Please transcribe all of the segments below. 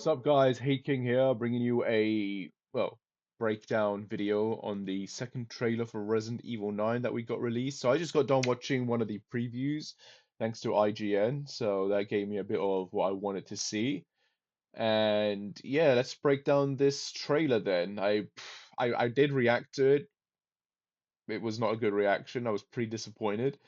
What's up, guys? Hey King here, bringing you a, breakdown video on the second trailer for Resident Evil 9 that we got released. So I just got done watching one of the previews thanks to IGN, so that gave me a bit of what I wanted to see. And yeah, let's break down this trailer then. I did react to it. It was not a good reaction. I was pretty disappointed.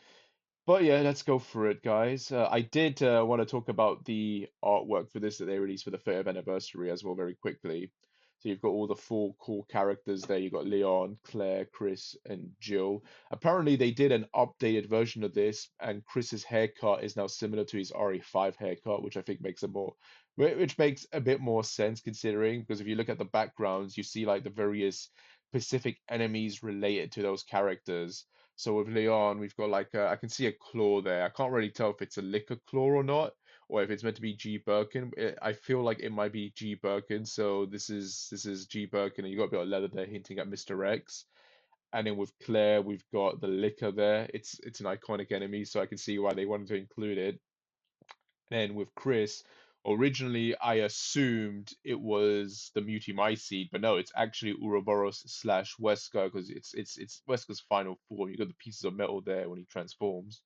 But yeah, let's go for it, guys. I did want to talk about the artwork for this that they released for the 30th anniversary as well, very quickly. So you've got all the four core characters there. You've got Leon, Claire, Chris, and Jill. Apparently, they did an updated version of this, and Chris's haircut is now similar to his RE5 haircut, which I think makes a more, which makes a bit more sense considering because if you look at the backgrounds, you see like the various specific enemies related to those characters. So with Leon, we've got like I can see a claw there. I can't really tell if it's a liquor claw or not, or if it's meant to be G Birkin. I feel like it might be G Birkin. So this is G Birkin, and you got a bit of leather there hinting at Mr. X. And then with Claire, we've got the liquor there. It's an iconic enemy, so I can see why they wanted to include it. Then with Chris, originally I assumed it was the Mutimycete, but no, it's actually Ouroboros slash Wesker because it's Wesker's final form. You got the pieces of metal there when he transforms.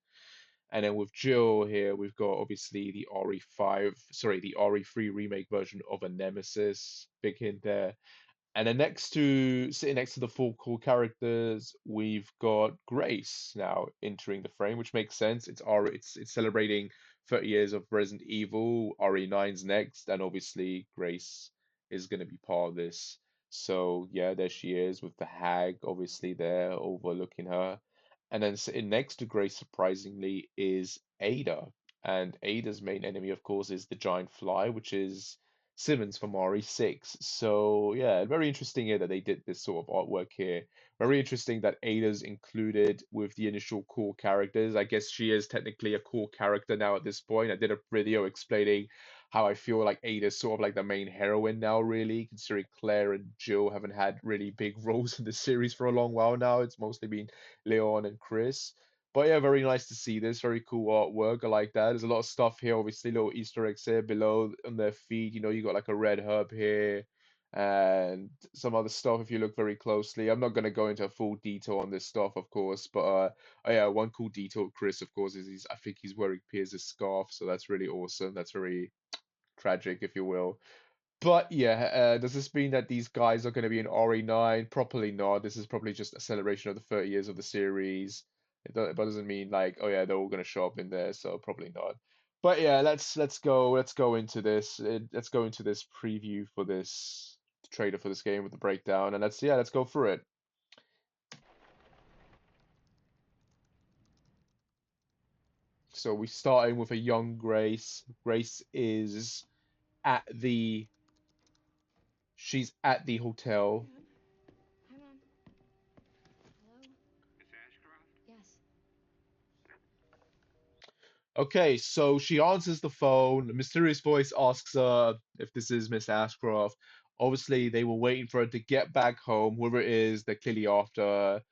And then with Jill here, we've got obviously the RE5, sorry, the RE3 remake version of a Nemesis. Big hint there. And then sitting next to the four core characters, we've got Grace now entering the frame, which makes sense. It's celebrating 30 years of Resident Evil. RE9's next, and obviously Grace is gonna be part of this. So yeah, there she is with the hag, obviously there overlooking her. And then sitting next to Grace, surprisingly, is Ada. And Ada's main enemy, of course, is the giant fly, which is Simmons from RE6. So yeah, very interesting here that they did this sort of artwork here. Very interesting that Ada's included with the initial core characters. I guess she is technically a core character now at this point. I did a video explaining how I feel like Ada's sort of like the main heroine now, really, considering Claire and Jill haven't had really big roles in the series for a long while now. It's mostly been Leon and Chris. But yeah, very nice to see this. Very cool artwork. I like that. There's a lot of stuff here, obviously, little Easter eggs here below on their feet. You got like a red herb here and some other stuff if you look very closely. I'm not going to go into full detail on this stuff, of course, but oh yeah, one cool detail, Chris, of course, is I think he's wearing Piers' scarf, so that's really awesome. That's very tragic, if you will. But yeah, does this mean that these guys are going to be in RE9? Probably not. This is probably just a celebration of the 30 years of the series. It doesn't mean like, oh yeah, they're all going to show up in there, so probably not. But yeah, let's go into this. Let's go into this preview for this trailer for this game with the breakdown, and let's go for it. So we starting with a young Grace. Grace is at the she's at the hotel. Hi, Mom. Hi, Mom. Hello? Yes. Okay, so she answers the phone. A mysterious voice asks her if this is Miss Ashcroft. Obviously, they were waiting for her to get back home. Whoever it is, they're clearly after her.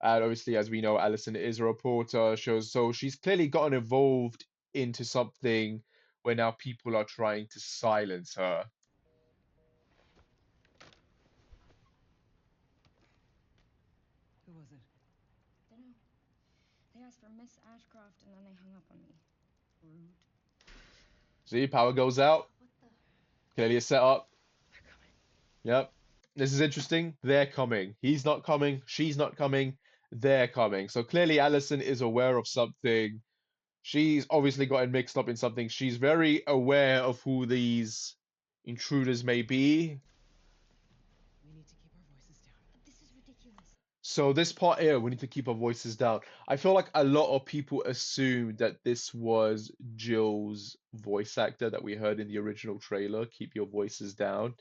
And obviously, as we know, Allison is a reporter. So she's clearly gotten involved into something where now people are trying to silence her. Who was it? Dunno. They asked for Miss Ashcroft and then they hung up on me. Rude. See, power goes out. What the? Clearly a setup. They're coming. Yep. This is interesting. They're coming. He's not coming. She's not coming. They're coming. So clearly Allison is aware of something. She's obviously gotten mixed up in something. She's very aware of who these intruders may be. We need to keep our voices down. This is ridiculous. So this part here, we need to keep our voices down. I feel like a lot of people assumed that this was Jill's voice actor that we heard in the original trailer. Keep your voices down.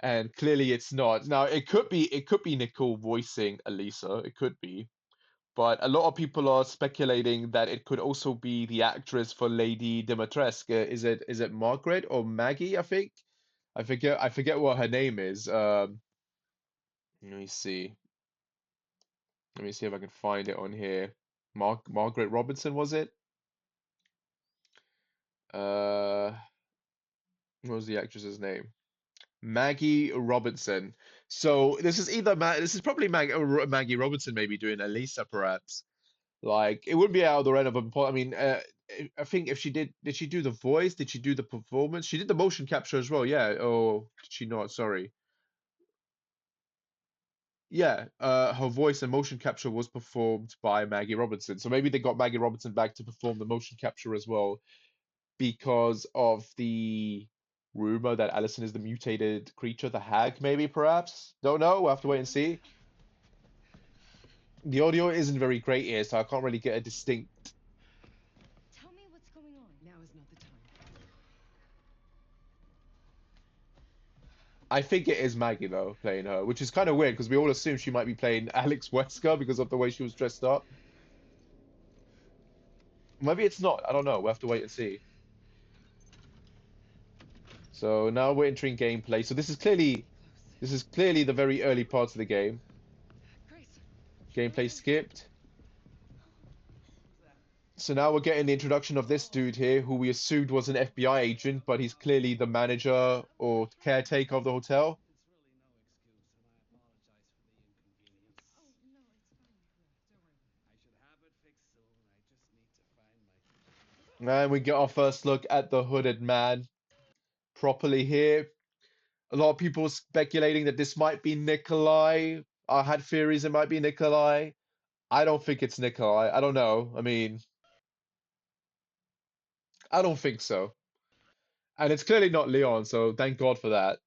And clearly it's not. Now it could be Nicole voicing Elisa. It could be. But a lot of people are speculating that it could also be the actress for Lady Dimitrescu. Is it Margaret or Maggie, I think? I forget what her name is. Let me see. Let me see if I can find it on here. Margaret Robinson, was it? Uh What was the actress's name? Maggie Robinson. So this is probably Maggie Robinson maybe doing Elisa perhaps. Like it wouldn't be out of the realm of I mean, I think if did she do the voice? Did she do the performance? She did the motion capture as well. Yeah. Or did she not? Sorry. Yeah. Her voice and motion capture was performed by Maggie Robinson. So maybe they got Maggie Robinson back to perform the motion capture as well because of the rumor that Allison is the mutated creature, the hag. Maybe perhaps. Don't know. We'll have to wait and see. The audio isn't very great here, so I can't really get a distinct. Tell me what's going on. Now is not the time. I think it is Maggie though playing her, which is kind of weird because we all assume she might be playing Alex Wesker because of the way she was dressed up. Maybe it's not. I don't know. We'll have to wait and see. So now we're entering gameplay. So Close. this is clearly the very early parts of the game. Grace. Gameplay skipped. What's that? So now we're getting the introduction of this dude here, who we assumed was an FBI agent, but he's clearly the manager or caretaker of the hotel. It's really no excuse, and I apologize for the inconvenience. Oh, no, it's fine. Yeah, don't worry about it. I should have it fixed soon. I just need to find my. And we get our first look at the hooded man properly here. A lot of people speculating that this might be Nikolai. I had theories it might be Nikolai. I don't think it's Nikolai. I don't know. I mean, I don't think so. And it's clearly not Leon, so thank God for that.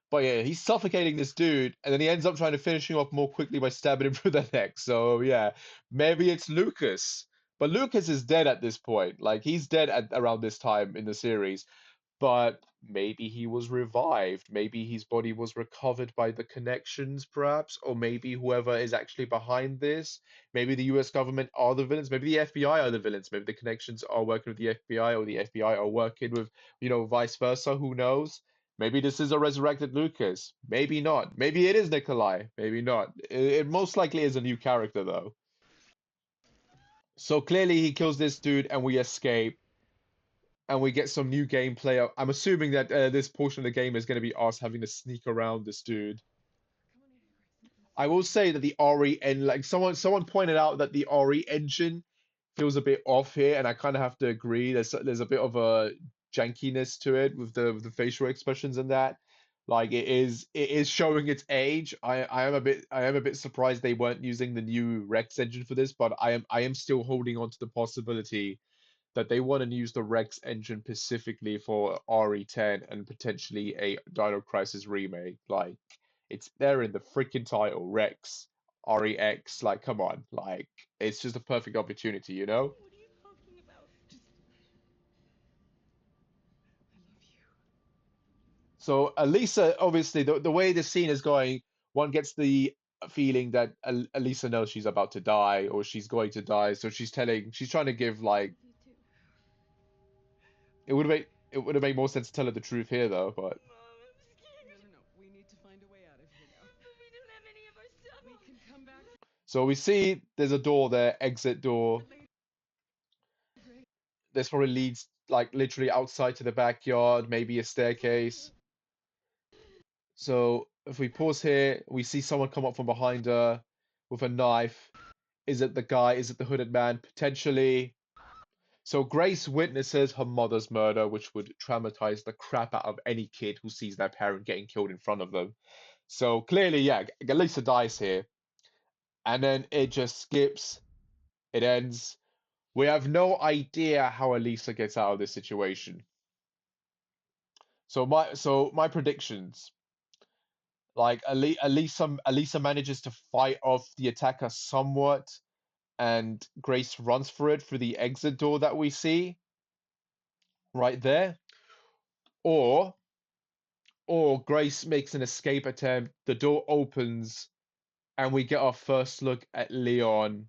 But yeah, he's suffocating this dude, and then he ends up trying to finish him off more quickly by stabbing him through the neck. So yeah, maybe it's Lucas. But Lucas is dead at this point. Like he's dead at around this time in the series. But maybe he was revived. Maybe his body was recovered by the connections, perhaps, or maybe whoever is actually behind this. Maybe the US government are the villains. Maybe the FBI are the villains. Maybe the connections are working with the FBI, or the FBI are working with, vice versa. Who knows? Maybe this is a resurrected Lucas. Maybe not. Maybe it is Nikolai. Maybe not. It most likely is a new character, though. So clearly he kills this dude and we escape and we get some new gameplay. I'm assuming that this portion of the game is going to be us having to sneak around this dude. Come on in here, Grace. I will say that the RE and like someone pointed out that the RE engine feels a bit off here, and I kind of have to agree. There's a bit of a jankiness to it with the facial expressions and that. Like it is showing its age. I am a bit surprised they weren't using the new Rex engine for this, but I am still holding on to the possibility that they want to use the Rex engine specifically for RE10 and potentially a Dino Crisis remake. Like, it's there in the freaking title, Rex, REX. Like, come on. Like, it's just a perfect opportunity, you know? What are you talking about? Just. I love you. So, Elisa, obviously, the way the scene is going, one gets the feeling that Elisa knows she's about to die or she's going to die. So she's trying to give, I like, love you too. it would have made more sense to tell her the truth here, though, but. Mom, I'm scared. No. We need to find a way out of here now. But we don't have any of our stuff. We can come back So we see there's a door there, exit door. for it later, Grace. This probably leads like literally outside to the backyard, maybe a staircase. So if we pause here, we see someone come up from behind her with a knife. Is it the guy? Is it the hooded man? Potentially. So Grace witnesses her mother's murder, which would traumatize the crap out of any kid who sees their parent getting killed in front of them. So clearly, yeah, Lisa dies here. And then it just skips. It ends. We have no idea how Elisa gets out of this situation. So my predictions, like Elisa manages to fight off the attacker somewhat, and Grace runs for it through the exit door that we see right there, or Grace makes an escape attempt. The door opens, and we get our first look at Leon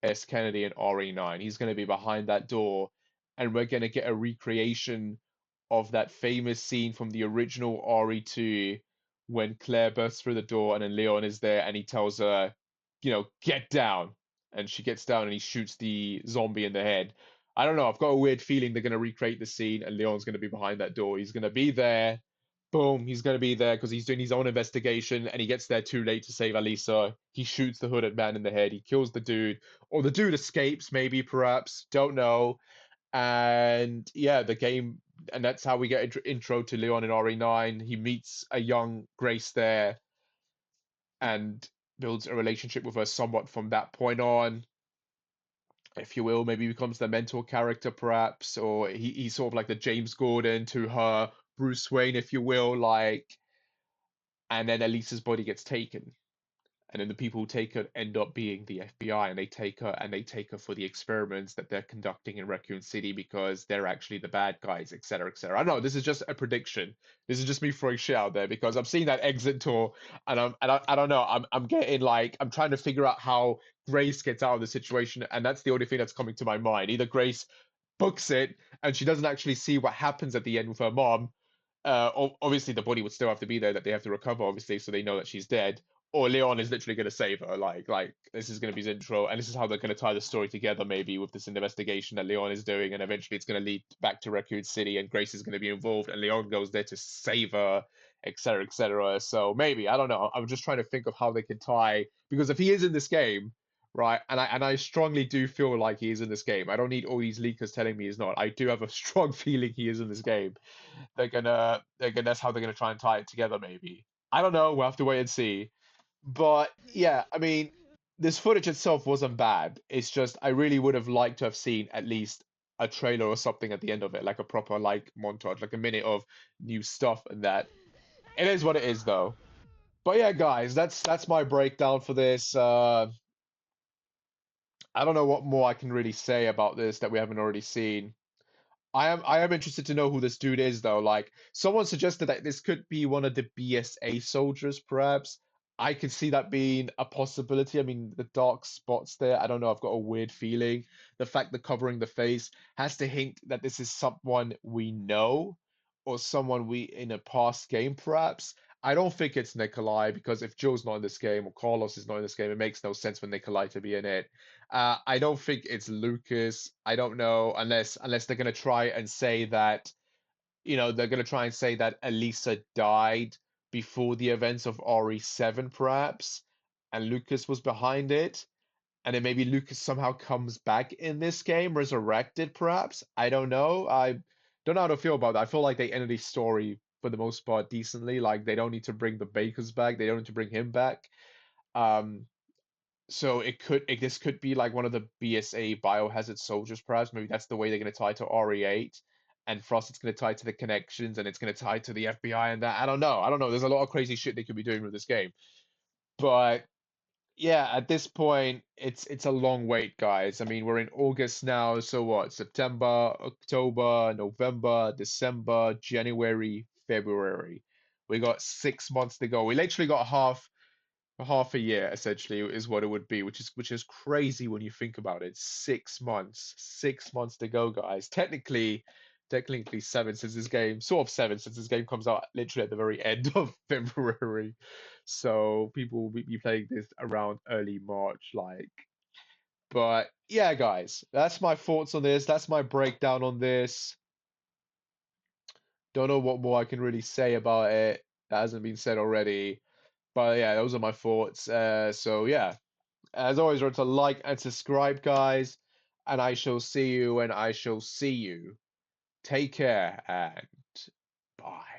S. Kennedy in RE9. He's going to be behind that door, and we're going to get a recreation of that famous scene from the original RE2 when Claire bursts through the door and then Leon is there and he tells her, get down. And she gets down and he shoots the zombie in the head. I don't know. I've got a weird feeling they're gonna recreate the scene, and Leon's gonna be behind that door. He's gonna be there. Boom, he's gonna be there because he's doing his own investigation, and he gets there too late to save Alisa. He shoots the hooded man in the head. He kills the dude, or the dude escapes, maybe, perhaps. Don't know. And yeah, the game, and that's how we get intro to Leon in RE9. He meets a young Grace there and builds a relationship with her somewhat from that point on, if you will. Maybe becomes the mentor character, perhaps, or he's sort of like the James Gordon to her Bruce Wayne, if you will. Like, and then Elisa's body gets taken, and then the people who take her end up being the FBI, and they take her for the experiments that they're conducting in Raccoon City because they're actually the bad guys, etc., etc. I don't know. This is just a prediction. This is just me throwing shit out there because I'm seeing that exit tour, and I don't know. I'm getting like I'm trying to figure out how Grace gets out of the situation, and that's the only thing that's coming to my mind. Either Grace books it and she doesn't actually see what happens at the end with her mom. Obviously, the body would still have to be there that they have to recover, obviously, so they know that she's dead. Or Leon is literally going to save her. Like this is going to be his intro, and this is how they're going to tie the story together, maybe with this investigation that Leon is doing, and eventually it's going to lead back to Raccoon City, and Grace is going to be involved, and Leon goes there to save her, etc., etc. So maybe I don't know. I'm just trying to think of how they can tie, because if he is in this game, right, and I strongly do feel like he is in this game. I don't need all these leakers telling me he's not. I do have a strong feeling he is in this game. They're gonna that's how they're gonna try and tie it together, maybe. I don't know. We'll have to wait and see. But yeah, I mean, this footage itself wasn't bad. It's just I really would have liked to have seen at least a trailer or something at the end of it, like a proper like montage, like a minute of new stuff and that. It is what it is though. But yeah, guys, that's my breakdown for this. I don't know what more I can really say about this that we haven't already seen. I am interested to know who this dude is though. Like someone suggested that this could be one of the BSA soldiers, perhaps. I could see that being a possibility. I mean, the dark spots there, I don't know, I've got a weird feeling. The fact that covering the face has to hint that this is someone we know or someone we in a past game, perhaps. I don't think it's Nikolai because if Joe's not in this game or Carlos is not in this game, it makes no sense for Nikolai to be in it. I don't think it's Lucas. I don't know unless they're gonna try and say that they're gonna try and say that Elisa died before the events of RE7 perhaps, and Lucas was behind it, and then maybe Lucas somehow comes back in this game, resurrected perhaps. I don't know. I don't know how to feel about that. I feel like they ended the story for the most part decently. Like they don't need to bring the Bakers back. They don't need to bring him back. Um, so this could be like one of the BSA biohazard soldiers, perhaps. Maybe that's the way they're going to tie to RE8, and for us, it's going to tie to the connections, and it's going to tie to the FBI and that. I don't know. I don't know. There's a lot of crazy shit they could be doing with this game, but yeah, at this point, it's a long wait, guys. I mean, we're in August now, so what? September, October, November, December, January, February. We got 6 months to go. We literally got half a year essentially is what it would be, which is crazy when you think about it. 6 months, 6 months to go, guys. Technically seven since this game, sort of seven since this game comes out literally at the very end of February. So people will be playing this around early March, like. But yeah, guys, that's my thoughts on this. That's my breakdown on this. Don't know what more I can really say about it that hasn't been said already. But yeah, those are my thoughts. So yeah, as always, remember to like and subscribe, guys. And I shall see you when I shall see you. Take care and bye.